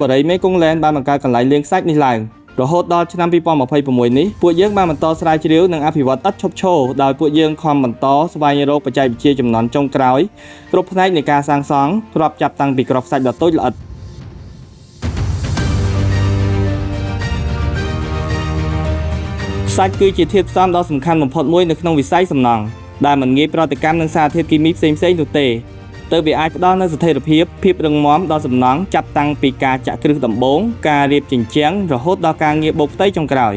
បរិយមេគង្គលែនបានបង្កើតកន្លែងលេងខ្សាច់នេះឡើងរហូតដល់ឆ្នាំ2026នេះពួកយើងបានបន្តស្រាវជ្រាវនិងអភិវឌ្ឍឥតឈប់ឈរដោយពួកយើងខំបន្តស្វែងរកបច្ចេកវិទ្យាជំនាន់ចុងក្រោយគ្រប់ផ្នែកនៃការសាងសង់រាប់ចាប់តាំងពីក្របខ្សាច់ដ៏តូចល្អិតខ្សាច់គឺជាធាតុផ្សំដ៏សំខាន់បំផុតមួយនៅក្នុងវិស័យសំណង់ដែលមិនងាយប្រតិកម្មនឹងសារធាតុគីមីផ្សេងៗនោះទេទើបវាអាចផ្ដល់នូវស្ថិរភាពរឹងមាំដល់សំណង់ចាប់តាំងពីការចាក់គ្រឹះដំបូងការរៀបជញ្ជាំងរហូតដល់ការងារបូកផ្ទៃចុងក្រោយ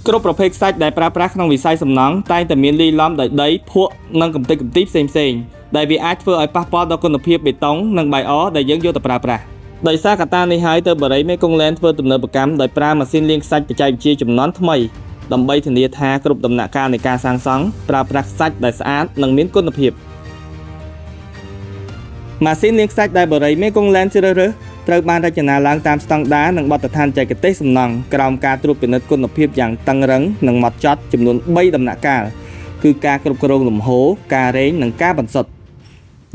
គ្រប់ប្រភេទខ្សាច់ដែលប្រើប្រាស់ក្នុងវិស័យសំណង់តែងតែមានលាយឡំដោយដីភក់និងកម្ទេចកម្ទីផ្សេងៗដែលវាអាចធ្វើឲ្យប៉ះពាល់ដល់គុណភាពបេតុងនិងបាយអដែលយើងយកទៅប្រើប្រាស់ដោយសារកត្តានេះហើយទើបបរិយមេគង្គលែនធ្វើទំនើបកម្មដោយប្រើម៉ាស៊ីនលាងខ្សាច់បច្ចេកវិទ្យាជំនាន់ថ្មីដើម្បីធានាថាគ្រប់ដំណាក់កាលនៃការសាងសង់ប្រើប្រាស់ខ្សាច់ដែលស្អាតនិងមានគុណភាពម៉ាស៊ីនលាងខ្សាច់ដែលបរិយមេគង្គលែនជ្រើសរើសត្រូវបានរចនាឡើងតាមស្តង់ដារនិងបទដ្ឋានបច្ចេកទេសសំណង់ក្រោមការត្រួតពិនិត្យគុណភាពយ៉ាងតឹងរ៉ឹងនិងហ្មត់ចត់ចំនួន3ដំណាក់កាលគឺការគ្រប់គ្រងលំហូរការរែងនិងការបន្សុទ្ធ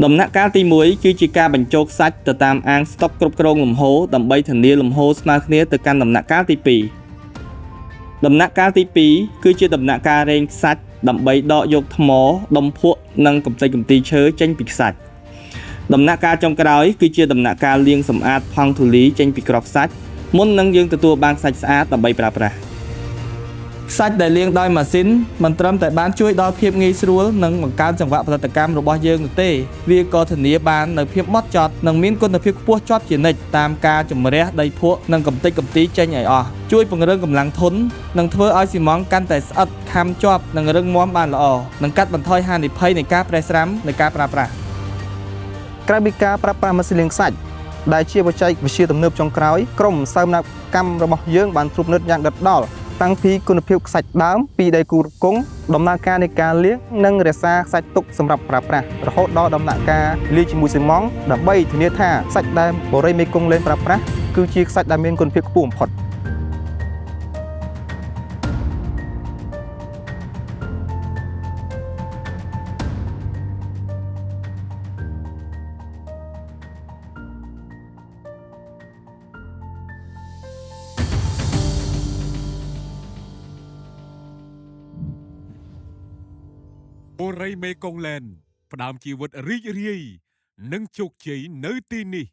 ដំណាក់កាលទី1គឺជាការបញ្ចូលខ្សាច់ទៅតាមអាងស្តុកគ្រប់គ្រងលំហូរដើម្បីធានាលំហូរស្មើគ្នាទៅកាន់ដំណាក់កាលទី2ដំណាក់កាលទី2គឺជាដំណាក់កាលរែងខ្សាច់ដើម្បីដកយកថ្មដុំភក់និងកម្ទេចកម្ទីឈើចេញពីខ្សាច់ដំណាក់កាលចុងក្រោយគឺជាដំណាក់កាលលាងសម្អាតផង់ធូលីចេញពីគ្រាប់ខ្សាច់មុននឹងយើងទទួលបានខ្សាច់ស្អាតដើម្បីប្រើប្រាស់ខ្សាច់ដែលលាងដោយម៉ាស៊ីនមិនត្រឹមតែបានជួយដល់ភាពងាយស្រួលនិងបង្កើនចង្វាក់ផលិតកម្មរបស់យើងនោះទេវាក៏ធានាបាននូវភាពហ្មត់ចត់និងមានគុណភាពខ្ពស់ជាប់ជានិច្ចតាមការជំរះដីភក់និងកម្ទេចកម្ទីចេញឲ្យអស់ជួយពង្រឹងកម្លាំងធន់និងធ្វើឲ្យស៊ីម៉ងត៍កាន់តែស្អិតខាំជាប់និងរឹងមាំបានល្អនិងកាត់បន្ថយហានិភ័យនៃការប្រេះស្រាំនៃការប្រើប្រាស់ក្រៅពីការប្រើប្រាស់ម៉ាស៊ីនលាងខ្សាច់ដែលជាបច្ចេកវិទ្យាទំនើបចុងក្រោយក្រុមសើមនកម្មរបស់យើងបានត្រួតពិនិត្យយ៉ាងដិតដល់តាំងពីគុណភាពខ្សាច់ដើមពីដីគូរកុងដំណើរការនៃការលាងនិងរក្សាខ្សាច់ទុកសម្រាប់ប្រើប្រាស់រហូតដល់ដំណាក់កាលលាយជាមួយស៊ីម៉ងត៍ដើម្បីធានាថាខ្សាច់ដែលបរិយមេគង្គលែនប្រើប្រាស់គឺជាខ្សាច់ដែលមានគុណភាពខ្ពស់បំផុតបរិយមេគង្គលែនផ្ដើមជីវិតរីករាយនិងជោគជ័យនៅទីនេះ